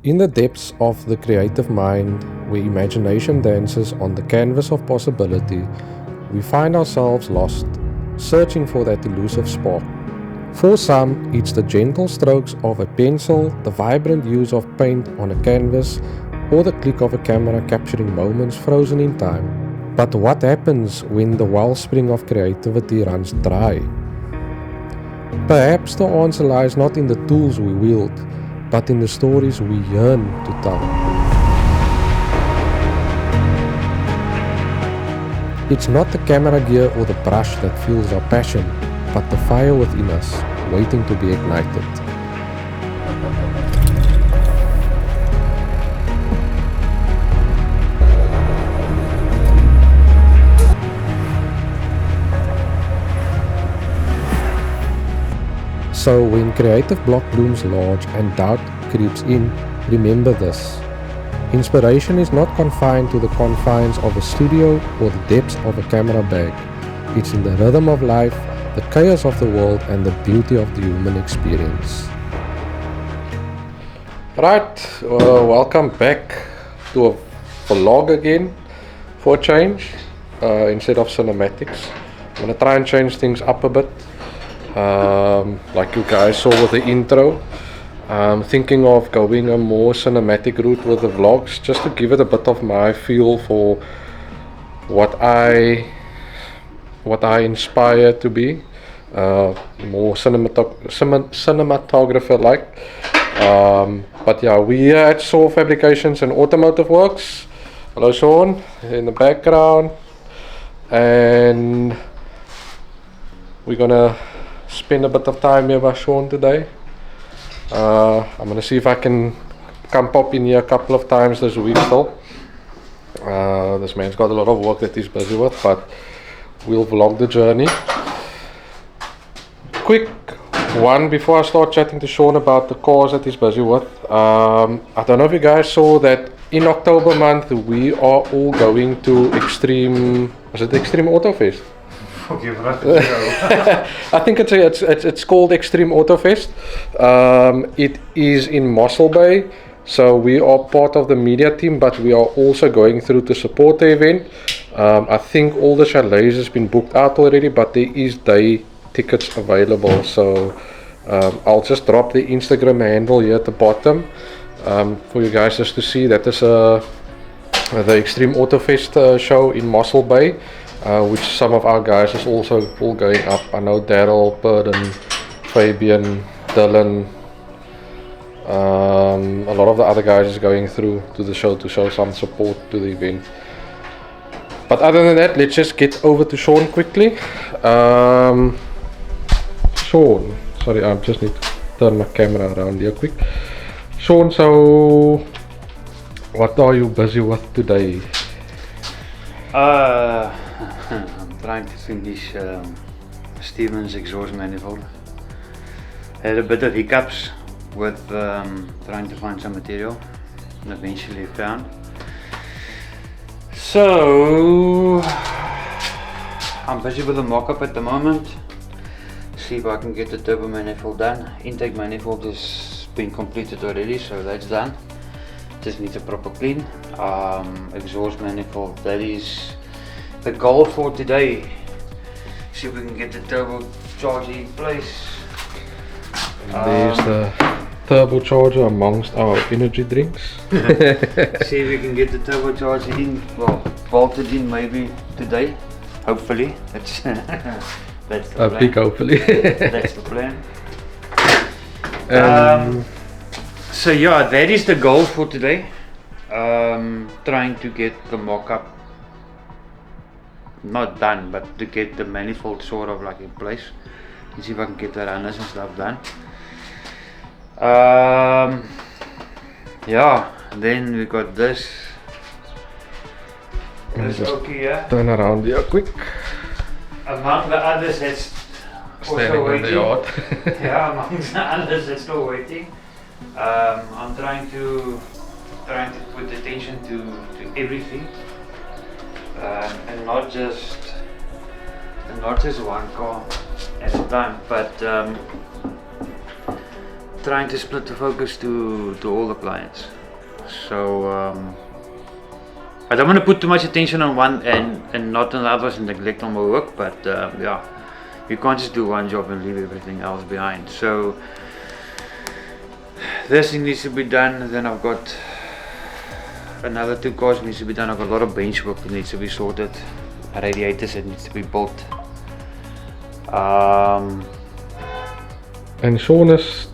In the depths of the creative mind, where imagination dances on the canvas of possibility, we find ourselves lost, searching for that elusive spark. For some, it's the gentle strokes of a pencil, the vibrant use of paint on a canvas, or the click of a camera capturing moments frozen in time. But what happens when the wellspring of creativity runs dry? Perhaps the answer lies not in the tools we wield, but in the stories we yearn to tell. It's not the camera gear or the brush that fuels our passion, but the fire within us, waiting to be ignited. So when creative block looms large and doubt creeps in, remember this. Inspiration is not confined to the confines of a studio or the depths of a camera bag. It's in the rhythm of life, the chaos of the world, and the beauty of the human experience. Right, welcome back to a vlog again for a change, instead of cinematics. I'm going to try and change things up a bit. Like you guys saw with the intro, I'm thinking of going a more cinematic route with the vlogs, just to give it a bit of my feel for what I inspire to be, more cinematographer like. But yeah, we here at Shaun Fabrications and Automotive works. Hello Shaun in the background, and we're gonna spend a bit of time here by Shaun today. I'm gonna see if I can come pop in here a couple of times this week still. This man's got a lot of work that he's busy with, but we'll vlog the journey. Quick one before I start chatting to Shaun about the cars that he's busy with. I don't know if you guys saw that in October month we are all going to Extreme Auto Fest? I think it's called Extreme Auto Fest. It is in Mossel Bay, so we are part of the media team, but we are also going through to support the event. I think all the chalets has been booked out already, but there is day tickets available, so I'll just drop the Instagram handle here at the bottom for you guys just to see. That is the Extreme Auto Fest show in Mossel Bay, which some of our guys is also all going up. I know Daryl, Purden, Fabian, Dylan, a lot of the other guys is going through to the show to show some support to the event. But other than that, let's just get over to Shaun quickly. Shaun, sorry, I just need to turn my camera around here quick. Shaun, so what are you busy with today? I'm trying to finish Steven's exhaust manifold. Had a bit of hiccups with trying to find some material, and eventually found. So I'm busy with the mock-up at the moment. See if I can get the turbo manifold done. Intake manifold has been completed already, so that's done. Just needs a proper clean. Exhaust manifold, that is the goal for today. See if we can get the turbocharger in place. There's the turbocharger amongst our energy drinks. See if we can get the turbocharger in, well, bolted in maybe today, hopefully. That's that's the plan. Big hopefully. That's the plan. So yeah, that is the goal for today. Trying to get the mock-up not done, but to get the manifold sort of like in place. And see if I can get the runners and stuff done. Yeah, then we got this. This okay, yeah. Turn around here quick. Among the others that's Standing also in the waiting. yard. Yeah, amongst the others that's still waiting. I'm trying to put attention to everything, and not just one car at a time, but trying to split the focus to all the clients. So I don't want to put too much attention on one and not on the others and neglect on my work, but yeah, you can't just do one job and leave everything else behind. So this thing needs to be done, then I've got another 2 cars needs to be done. I've got a lot of bench work that needs to be sorted, radiators that needs to be built. And Shaun is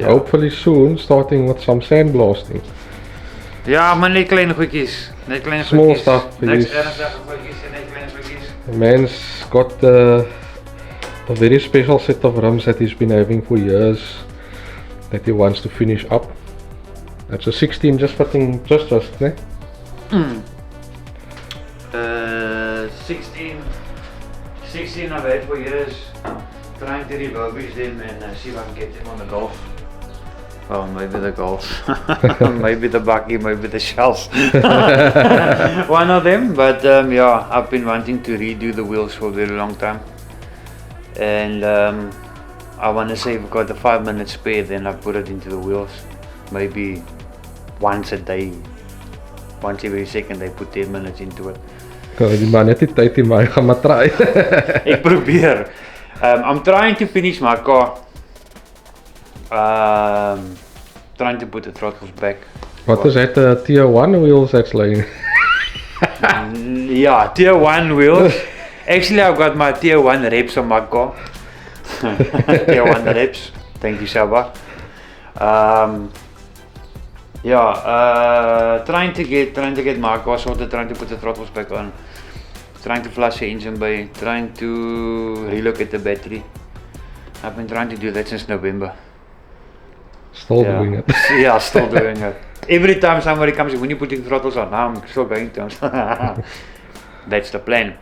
hopefully soon starting with some sandblasting. Ja, maar net kleine goedjies. Net kleine Small goedjies. stuff. Niks ernstige goedjies en net kleine goedjies. The man's got a very special set of rims that he's been having for years that he wants to finish up. That's a 16 just fitting just, ne? 16 I've had for years, trying to refurbish them and see if I can get them on the Golf. Well, maybe the Golf, maybe the Bucky, maybe the Shells. One of them, but yeah, I've been wanting to redo the wheels for a very long time. And I want to say if I've got the 5 minutes spare, then I put it into the wheels. Maybe once a day, once every second they put 10 minutes into it. Die man het nie tyd nie, maar hy gaan maar try. Ek probeer. I'm trying to finish my car. Trying to put the throttles back. What is that, tier 1 wheels that's laying? Yeah, tier 1 wheels. Actually, I've got my tier 1 reps on my car. Tier 1 reps. Thank you, Shaba. Yeah, trying to get my car sorted, trying to put the throttles back on, trying to flush the engine bay, trying to relocate the battery. I've been trying to do that since November. Still doing it. Yeah, still doing it. Every time somebody comes, when you putting throttles on, now I'm still going to. That's the plan.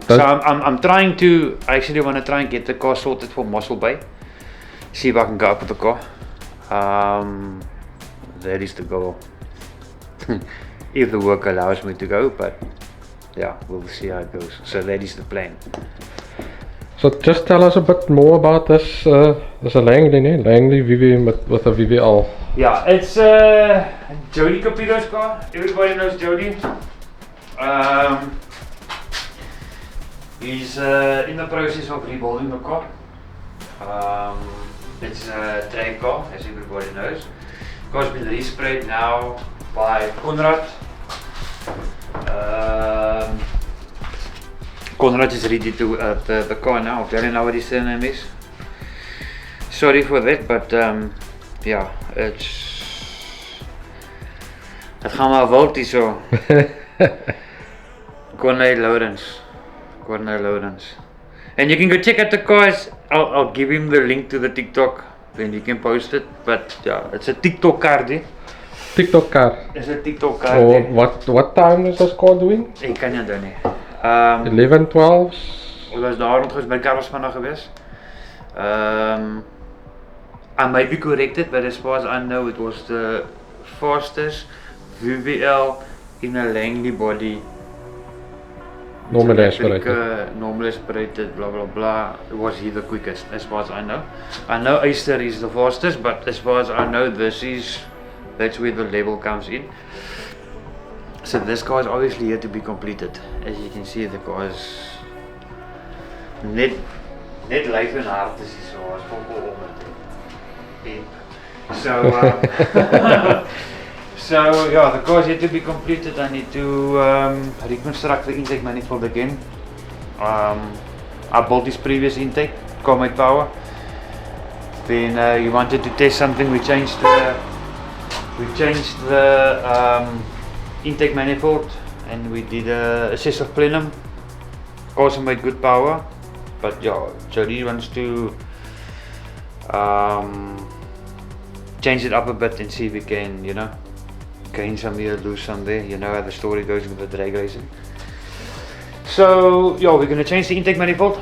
So I'm trying to, I actually want to try and get the car sorted for Mossel Bay. See if I can go up with the car. That is the goal. If the work allows me to go, but yeah, we'll see how it goes. So that is the plan. So just tell us a bit more about this. This is a Langley, ne? Langley VV with a VVL. Yeah, it's Jody Capiro's car. Everybody knows Jody. He's in the process of rebuilding the car. It's a track car, as everybody knows. The car's been resprayed now by Conrad. Conrad is ready to the car now. I don't know what his surname is. Sorry for that, but yeah, het gaan maar wild hier zo. Cornel Lawrence. And you can go check out the cars. I'll give him the link to the TikTok, then you can post it. But yeah, it's a TikTok car, eh? TikTok car. It's a TikTok car. Or what time is this car doing? Ik kan niet doen, nee. 11, 12? Hoe was daar rond geweest, bij Carlos vandaag geweest? I may be corrected, but as far as I know, it was the fastest VVL in a Langley body. Normally aspirated. Normally aspirated, blah blah blah. It was he the quickest, as far as I know. I know Easter is the fastest, but as far as I know, that's where the level comes in. So this car is obviously here to be completed. As you can see, the car is net life and hard is so as for so yeah, the car is here to be completed. I need to reconstruct the intake manifold again. I bought this previous intake, Comet Power. Then you wanted to test something. We changed the intake manifold, and we did a assess of plenum. Also made good power, but yeah, Jody wants to change it up a bit and see if we can, you know, gain some here, lose some there. You know how the story goes with the drag racing. So yeah, we're gonna change the intake manifold,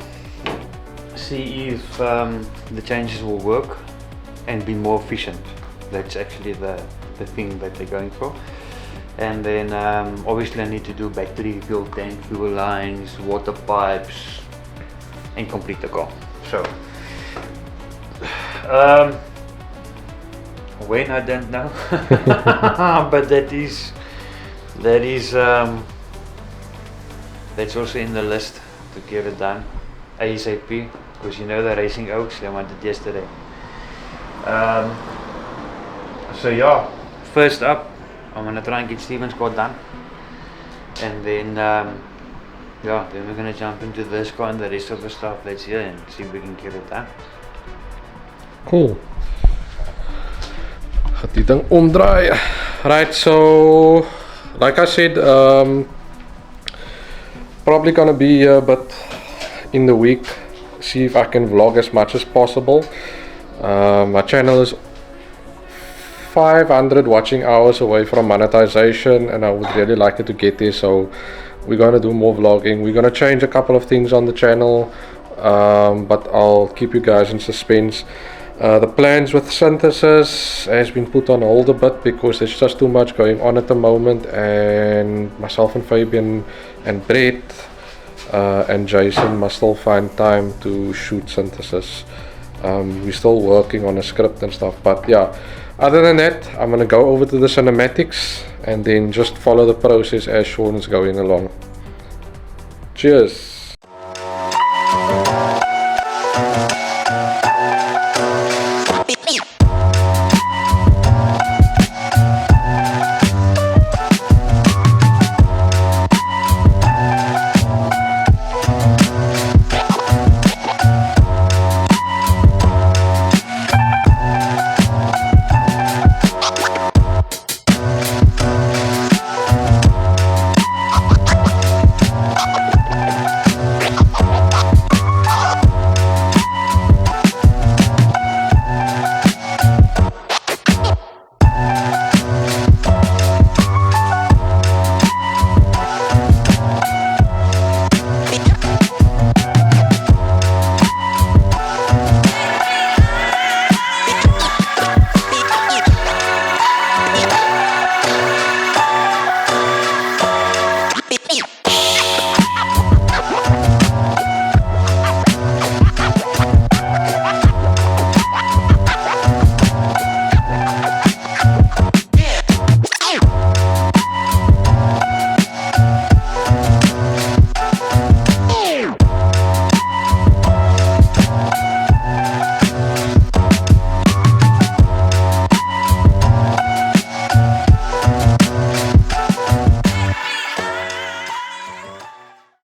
see if the changes will work and be more efficient. That's actually the thing that they're going for. And then obviously I need to do battery, fuel tank, fuel lines, water pipes, and complete the car. So When, I don't know. But that's also in the list to get it done ASAP, because you know the racing oaks, they want it yesterday. So yeah, first up I'm gonna try and get Steven's car done, and then yeah, then we're gonna jump into this car and the rest of the stuff that's here and see if we can get it done. Cool. Gaat die ding omdraai. Right, so like I said, probably gonna be here but in the week, see if I can vlog as much as possible. My channel is 500 watching hours away from monetization, and I would really like it to get there, so we're gonna do more vlogging. We're gonna change a couple of things on the channel, but I'll keep you guys in suspense. The plans with synthesis has been put on hold a bit because there's just too much going on at the moment, and myself and Fabian and Brett and Jason must still find time to shoot synthesis. We're still working on a script and stuff, but yeah, other than that, I'm gonna go over to the cinematics and then just follow the process as Shaun is going along. Cheers.